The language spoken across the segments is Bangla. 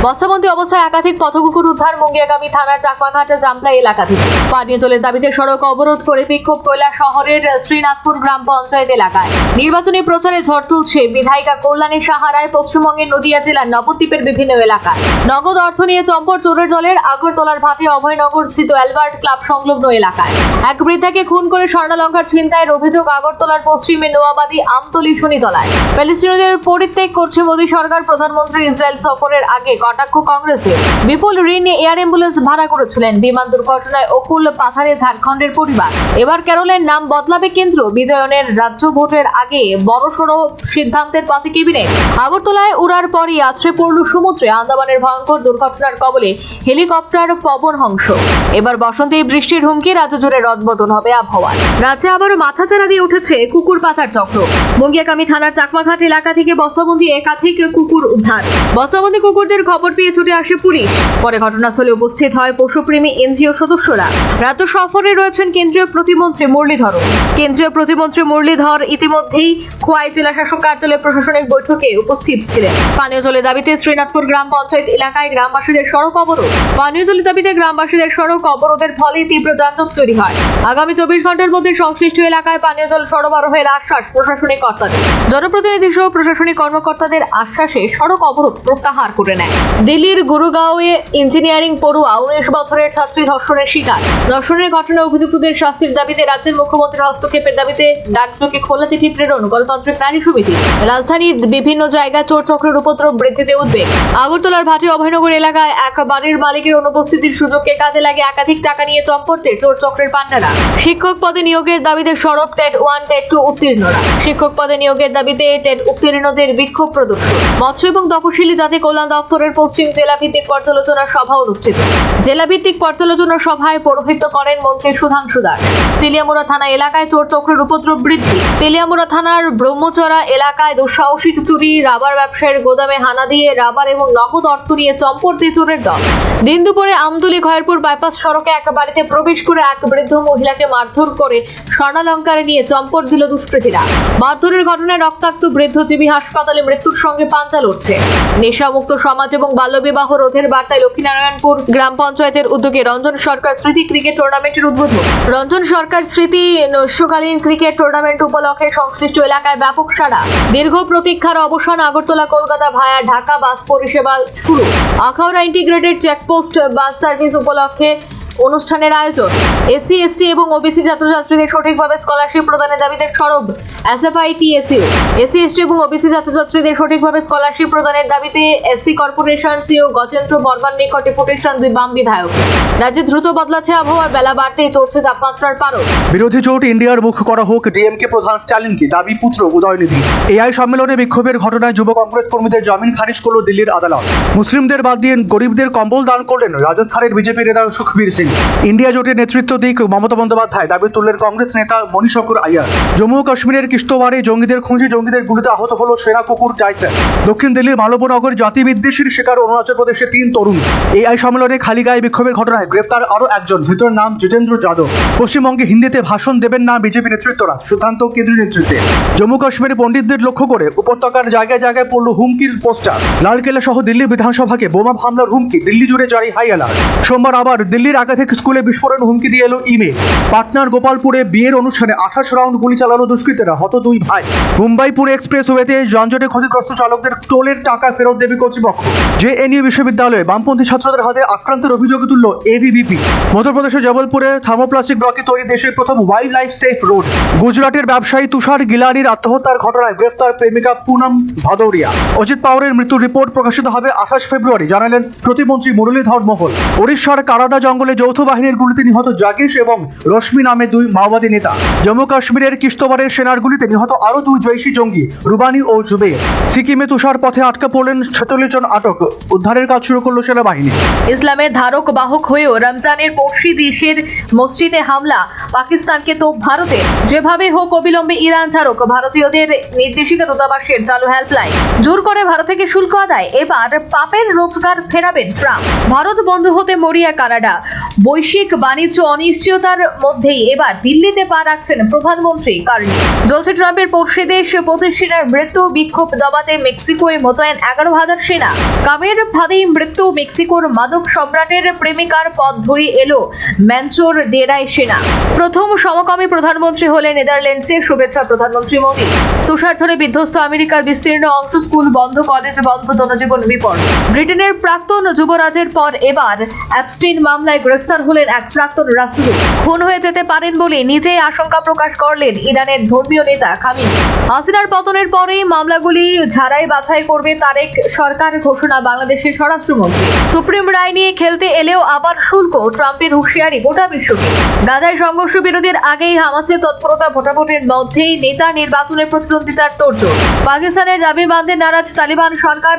বস্তাবন্দি অবস্থায় একাধিক পথকুকুর উদ্ধার মুঙ্গিয়াগামী থানার চাকমাঘাট জামলা এলাকা থেকে। পানীয় জলের দাবিতে সড়ক অবরোধ করে বিক্ষোভ কৈলা শহরের শ্রীনাথপুর গ্রাম পঞ্চায়েত এলাকায়। নির্বাচনী প্রচারে ঝড় তুলছে বিধায়িকা কল্যাণী সাহা রায়। পশ্চিমবঙ্গের নদিয়া জেলার নবদ্বীপের বিভিন্ন এলাকায় নগদ অর্থ নিয়ে চম্পট চোরের দলের। আগরতলার ভাটে অভয়নগর স্থিত অ্যালবার্ট ক্লাব সংলগ্ন এলাকায় এক বৃদ্ধাকে খুন করে স্বর্ণালঙ্কার ছিনতাইয়ের অভিযোগ। আগরতলার পশ্চিমে নোয়াবাদী আমতলী শনিতলায় প্যালেস্টিনীয়দের পরিত্যাগ করছে মোদী সরকার। প্রধানমন্ত্রী ইসরায়েল সফরের আগে কটাক্ষ কংগ্রেসে। বিপুল ঋণ নিয়ে এয়ার অ্যাম্বুলেন্স ভাড়া করেছিলেন। বিমান দুর্ঘটনায় অকুল পাথারে ঝাড়খণ্ডের পরিবার। এবার কেরলের নাম বদলাবে কেন্দ্র। বিজয়নের রাজ্য ভোটের আগে বড়সড় সিদ্ধান্তের পথে ক্যাবিনেট। আগরতলায় উড়ার পরই আছড়ে পড়ল সমুদ্রে। আন্দামানের ভয়ঙ্কর দুর্ঘটনার কবলে হেলিকপ্টার পবন হংস। এবার বসন্তে বৃষ্টির হুমকি। রাজ্য জুড়ে রদবদল হবে আবহাওয়া। রাজ্যে আবারও মাথাচাড়া দিয়ে উঠেছে কুকুর পাচার চক্র। মুঙ্গিয়াগামী থানার চাকমাঘাট এলাকা থেকে বস্তাবন্দি একাধিক কুকুর উদ্ধার। বস্তাবন্দি কুকুরদের খবর পেয়ে ছুটে আসে পুলিশ। পরে ঘটনাস্থলে উপস্থিত হয় পশুপ্রেমী এনজিও সদস্যরা। রাজ্য সফরে রয়েছেন কেন্দ্রীয় প্রতিমন্ত্রী মুরলীধর। কেন্দ্রীয় প্রতিমন্ত্রী মুরলীধর ইতিমধ্যেই খোয়াই জেলা শাসক কার্যালয়ে প্রশাসনিক বৈঠকে উপস্থিত ছিলেন। পানীয় জলের দাবিতে শ্রীনাথপুর গ্রাম পঞ্চায়েত এলাকায় গ্রামবাসীদের সড়ক অবরোধ। পানীয় জলের দাবিতে গ্রামবাসীদের সড়ক অবরোধের ফলে তীব্র যানজট তৈরি হয়। আগামী 24 ঘন্টার মধ্যে সংশ্লিষ্ট এলাকায় পানীয় জল সরবরাহের আশ্বাস প্রশাসনিক কর্তাদের। জনপ্রতিনিধি সহ প্রশাসনিক কর্মকর্তাদের আশ্বাসে সড়ক অবরোধ প্রত্যাহার করে নেয়। দিল্লির গুরুগাঁওয়ে ইঞ্জিনিয়ারিং পড়ুয়া 19 বছরের ছাত্রী ধর্ষণের শিকার। ধর্ষণের ঘটনায় অভিযুক্তদের শাস্তির দাবিতে রাজ্যের মুখ্যমন্ত্রীর হস্তক্ষেপের দাবিতে ডাকযোগে খোলা চিঠি প্রেরণ গণতান্ত্রিক নারী সমিতি। রাজধানীর বিভিন্ন জায়গায় চোর চক্রের উপদ্রব বৃদ্ধিতে উদ্বেগ। আগরতলার ভাটে অভয়নগর এলাকায় এক বাড়ির মালিকের অনুপস্থিতির সুযোগকে কাজে লাগে একাধিক টাকা নিয়ে চম্পটে চোর চক্রের পান্ডারা। শিক্ষক পদে নিয়োগের দাবিতে সড়ক টেট 1 টেট 2 উত্তীর্ণরা। শিক্ষক পদে নিয়োগের দাবিতে টেট উত্তীর্ণদের বিক্ষোভ প্রদর্শন। মৎস্য এবং তপশিলি জাতি কল্যাণ দপ্তরের পশ্চিম জেলা ভিত্তিক পর্যালোচনা সভা অনুষ্ঠিত। জেলা ভিত্তিক পর্যালোচনা সভায় পৌরোহিত্য করেন মন্ত্রী সুধাংশু দাস। তেলিয়ামুড়া থানা এলাকায় চোর চক্রের উপদ্রব বৃদ্ধি। তেলিয়ামুড়া থানার ব্রহ্মচরা এলাকায় দুঃসাহসিক চুরি। রাবার ব্যবসায়ীর গোদামে হানা দিয়ে রাবার এবং নগদ অর্থ নিয়ে চম্পট দিয়ে চোরের দল। দিন দুপুরে আমতলী খয়েরপুর বাইপাস সড়কে এক বাড়িতে প্রবেশ করে এক বৃদ্ধ মহিলাকে মারধর করে স্বর্ণালঙ্কারে নিয়ে চম্পট দিল দুষ্কৃতীরা। মারধরের ঘটনায় রক্তাক্ত বৃদ্ধজীবী হাসপাতালে মৃত্যুর সঙ্গে পাঞ্জা লড়ছে। নেশামুক্ত সমাজ এবং বাল্যবিবাহ রোধের বার্তায় লক্ষ্মীনারায়ণপুর গ্রাম পঞ্চায়েতের উদ্যোগে রঞ্জন সরকার স্মৃতি ক্রিকেট টুর্নামেন্টের উদ্বোধন। রঞ্জন সরকার স্মৃতি নৈশকালীন ক্রিকেট টুর্নামেন্ট উপলক্ষে সংশ্লিষ্ট এলাকায় ব্যাপক সাড়া। দীর্ঘ প্রতীক্ষার অবসান। আগরতলা কলকাতা ভায়া ঢাকা বাস পরিষেবা শুরু। Akhaura integrated checkpost bus service উপলক্ষে অনুষ্ঠানের আয়োজন। এসসি এসটি এবং ওবিসি ছাত্রছাত্রীদের সঠিকভাবে স্কলারশিপ প্রদানের দাবিতে সরব এসএফআই-টিএসইউ। এসসি এসটি এবং ওবিসি ছাত্রছাত্রীদের সঠিকভাবে স্কলারশিপ প্রদানের দাবিতে এসসি কর্পোরেশন সিও গজেন্দ্র বর্মার নিকট ডেপুটেশন 2 বাম বিধায়ক। রাজ্যে দ্রুত বদলাচ্ছে আবহাওয়া। বেলা বাড়তেই চড়ছে তাপমাত্রার পারদ। বিরোধী জোট ইন্ডিয়ার মুখ করা হোক ডিএমকে প্রধান স্ট্যালিনকে, দাবি পুত্র উদয়নিধি। এআই সম্মেলনে বিক্ষোভের ঘটনায় যুব কংগ্রেস কর্মীদের জামিন খারিজ করল দিল্লির আদালত। মুসলিমদের বাদ দিয়ে গরিবদের কম্বল দান করলেন রাজস্থানের বিজেপি নেতা সুখবীর সিং। ইন্ডিয়া জোটের নেতৃত্ব দিক মমতা বন্দ্যোপাধ্যায়, দাবি তুললেন কংগ্রেস নেতা মণিশঙ্কর আইয়ার। জম্মু ও কাশ্মীরের কিস্তোয়াড়ে জঙ্গিদের খুঁজে জঙ্গিদের গুলিতে আহত হলো সেনা কুকুর টাইসন। দক্ষিণ দিল্লির মালব্যনগর জাতি বিদ্বেষীর শিকার অরুণাচল প্রদেশে 3 তরুণ। এআই সম্মেলনে খালি গায়ে বিক্ষোভের ঘটনায় গ্রেপ্তার আরও একজন, ধৃতের নাম জিতেন্দ্র যাদব। পশ্চিমবঙ্গে হিন্দিতে ভাষণ দেবেন না বিজেপি নেতৃত্বরা, সিদ্ধান্ত কেন্দ্রীয় নেতৃত্বে। জম্মু কাশ্মীরে পণ্ডিতদের লক্ষ্য করে উপত্যকার জায়গায় জায়গায় পড়ল হুমকির পোস্টার। লালকেল্লা সহ দিল্লি বিধানসভাকে বোমা হামলার হুমকি। দিল্লি জুড়ে জারি হাই অ্যালার্ট। সোমবার আবার দিল্লির একাধিক স্কুলে বিস্ফোরণ হুমকি দিয়ে এলো ইমেল। পাটনার গোপালপুরে বিয়ের অনুষ্ঠানে 28 রাউন্ড গুলি চালানো দুষ্কৃতীরা, হত 2 ভাই। মুম্বাই-পুরে এক্সপ্রেসওয়েতে যানজটে ক্ষতিগ্রস্ত চালকদের টোলের টাকা ফেরত দেবে কর্তৃপক্ষ। জেএনইউ বিশ্ববিদ্যালয়ে বামপন্থী ছাত্রদের হাতে আক্রান্তের অভিযোগ তুলল এবিভিপি। মধ্যপ্রদেশের জবলপুরে থার্মোপ্লাস্টিক ব্লকে তৈরি দেশের প্রথম ওয়াইল্ড লাইফ সেফ রোড। গুজরাটের ব্যবসায়ী তুষার গিলানির আত্মহত্যার ঘটনায় গ্রেফতার প্রেমিকা পুনম ভাদৌরিয়া। অজিত পাওয়ারের মৃত্যুর রিপোর্ট প্রকাশিত হবে 28 ফেব্রুয়ারি, জানালেন প্রতিমন্ত্রী মুরলীধর মোহন। ওড়িশার কারাদা জঙ্গলে যৌথ বাহিনীর গুলিতে নিহত জাগিশ এবং রশ্মি নামে 2 মাওবাদী নেতা। জম্মু কাশ্মীরের কিস্তোয়াড়ের সেনার গুলিতে নিহত আরও 2 জৈশী জঙ্গি, রুবানি ও জুবের। সিকিমে তুষার পথে আটকা পড়লেন 46 জন আটক। উদ্ধারের কাজ শুরু করল সেনাবাহিনী। ইসলামের ধারক বাহক হয়েও রমজানের পড়শি দেশের মসজিদে হামলা। পাকিস্তানকে তো ভারতের। যেভাবে হোক অবিলম্বে ইরান ছাড়ুক। ভারতীয়দের নির্দেশিকা দূতাবাসের চালু হেল্পলাইন। জোর করে ভারত থেকে শুল্ক আদায়। এবার পাপের রোজগার ফেরাবেন ট্রাম্প। ভারত বন্ধ হতে মরিয়া কানাডা। বৈশ্বিক বাণিজ্য অনিশ্চয়তার মধ্যেই এবার দিল্লিতে পা রাখছেন প্রধানমন্ত্রী কার্নি। জ্বলছে ট্রাম্পের পড়শি দেশ 25 সেনার মৃত্যু, বিক্ষোভ দবাতে মেক্সিকোয় মোতায়েন 11,000 সেনা। কামের ফাঁদেই মৃত্যু, মেক্সিকোর মাদক সম্রাটের প্রেমিকার পথ ধরে এলো ম্যানচোর ডেরায় সেনা। প্রথম সমকামী প্রধানমন্ত্রী হলেন নেদারল্যান্ডসে, শুভেচ্ছা প্রধানমন্ত্রী মোদী। তুষারঝড়ে বিধ্বস্ত আমেরিকার বিস্তীর্ণ অংশ, স্কুল বন্ধ, কলেজ বন্ধ, জনজীবন বিপন্ন। ব্রিটেনের প্রাক্তন যুবরাজের পর এবার অ্যাপস্টিন মামলায় গ্রেফতার হলেন এক প্রাক্তন রাষ্ট্রদূত। খুন হয়ে যেতে পারেন বলে নিজেই আশঙ্কা প্রকাশ করলেন ইরানের ধর্মীয় নেতা খামেনি। হাসিনার পতনের পরেই মামলাগুলি ঝাড়াই বাছাই করবে তারেক সরকার, ঘোষণা বাংলাদেশের স্বরাষ্ট্রমন্ত্রী। সুপ্রিম রায় নিয়ে খেলতে এলেও আবার শুল্ক, ট্রাম্পের হুঁশিয়ারি গোটা বিশ্বকে। গাজায় সংঘর্ষ বিরতির আগেই হামাসের তৎপরতা, ভোটাভুটির মধ্যেই নেতা নির্বাচনের প্রতিদ্বন্দ্বিতার তোড়জোড়। পাকিস্তানের দাবি মানতে নারাজ তালিবান সরকার,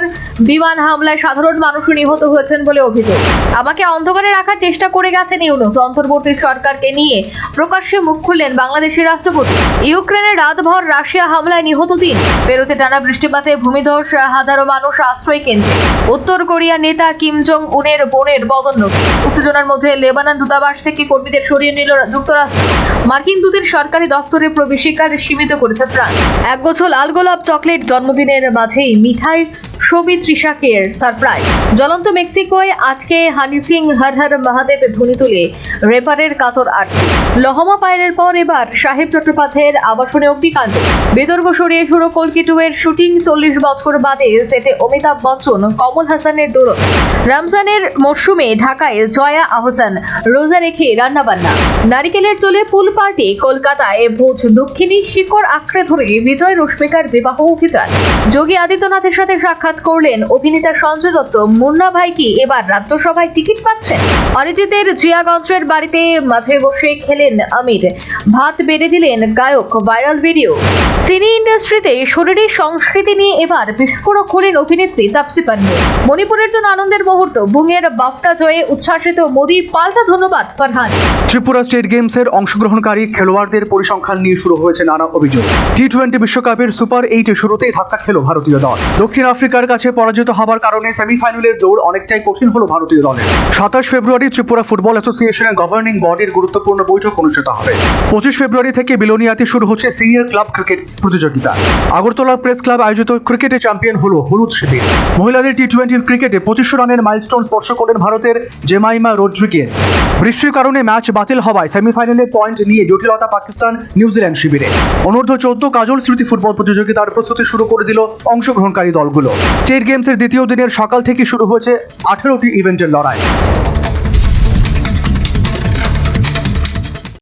বিমান হামলায় সাধারণ মানুষও নিহত হয়েছেন বলে অভিযোগ। আমাকে অন্ধকারে রাখার চেষ্টা করে গেছেন ইউনূস, অন্তর্বর্তী সরকারকে নিয়ে প্রকাশ্যে মুখ খুললেন বাংলাদেশের রাষ্ট্রপতি। ইউক্রেনে রাতভর রাশিয়া হামলায় নিহত 3। পেরুতে টানা বৃষ্টিপাতে ভূমিধস, হাজারো মানুষ আশ্রয় কেন্দ্রে। উত্তর কোরিয়া নেতা কিম জং উনের বোনের পদোন্নতি। উত্তেজনার মধ্যে লেবানন দূতাবাস থেকে কর্মীদের সরিয়ে নিল যুক্তরাষ্ট্র। মার্কিন দূতের সরকারি দপ্তরে প্রবেশিকার সীমিত করেছে ফ্রান্স। একগুচ্ছ লাল গোলাপ চকলেট, জন্মদিনের মাঝেই মিঠাই ছবি ত্রিশাকের সারপ্রাইজ। জ্বলন্ত মেক্সিকোয় আটকে হানি সিং হর হর মহাদেব ধ্বনি তুলে রেপারের কাতর আটকে। লহমা পায়েলের পর এবার সাহেব চট্টোপাধ্যায়ের আবাসনে অগ্নিকাণ্ড। বিতর্ক সরিয়ে শুরু কল্কি 2 এর শুটিং, 40 বছর বাদে সেটে অমিতাভ বচ্চন, কমল হাসানের দৌড়। রমজানের মরশুমে ঢাকায় জয়া আহসান রোজা রেখে রান্নাবান্না। নারিকেলের চলে পুল পার্টি, কলকাতায় ভোজ দক্ষিণী শিকড় আঁকড়ে ধরে বিজয় রশ্মিকার বিবাহ অভিযান। যোগী আদিত্যনাথের সাথে সাক্ষাৎ করলেন অভিনেতা সঞ্জয় দত্ত। মুন্না ভাই কি এবার রাজ্যসভায় টিকিট পাচ্ছেন? অরিজিতের জিয়াগঞ্জের বাড়িতে মাঝে বসে খেলেন আমির, ভাত বেড়ে দিলেন গায়ক, ভাইরাল ভিডিও। সিনে ইন্ডাস্ট্রিতে শরীরী সংস্কৃতি নিয়ে এবার বিস্ফোরক হলেন অভিনেত্রী তাপসী পান্নু। মণিপুরের জন্য আনন্দের মুহূর্ত, বুংয়ের বাফটা জয়ে উচ্ছ্বাসিত মোদি, পাল্টা ধন্যবাদ ফারহান। ত্রিপুরা স্টেট গেমসের অংশগ্রহণকারী খেলোয়াড়দের পরিসংখ্যান নিয়ে শুরু হয়েছে নানা অভিযোগ। টি-20 বিশ্বকাপের সুপার 8-এ শুরুতেই ধাক্কা খেল ভারতীয় দল। দক্ষিণ আফ্রিকার কাছে পরাজিত হবার কারণে সেমিফাইনালের দৌড় অনেকটাই কঠিন হলো ভারতীয় দলের। 27 ফেব্রুয়ারি ত্রিপুরা ফুটবল অ্যাসোসিয়েশনের গভর্নিং বডির গুরুত্বপূর্ণ বৈঠক অনুষ্ঠিত হবে। 25 ফেব্রুয়ারি থেকে বিলোনিয়াতে শুরু হচ্ছে সিনিয়র ক্লাব ক্রিকেট প্রতিযোগিতা। আগরতলা প্রেস ক্লাব আয়োজিত ক্রিকেটে চ্যাম্পিয়ন হলো হলুদ শিবির। মহিলাদের টি-20 ক্রিকেটে 2500 রানের মাইলস্টোন স্পর্শ করেন ভারতের জেমাইমা রোড্রিগেজ। বৃষ্টির কারণে ম্যাচ বাতিল হওয়ায় সেমিফাইনালে পয়েন্ট নিয়ে জটিলতা পাকিস্তান নিউজিল্যান্ড শিবিরে। অনূর্ধ্ব 14 কাজল স্মৃতি ফুটবল প্রতিযোগিতার প্রস্তুতি শুরু করে দিল অংশগ্রহণকারী দলগুলো। স্টেট গেমসের দ্বিতীয় দিনের সকাল থেকে শুরু হয়েছে 18টি ইভেন্টের লড়াই।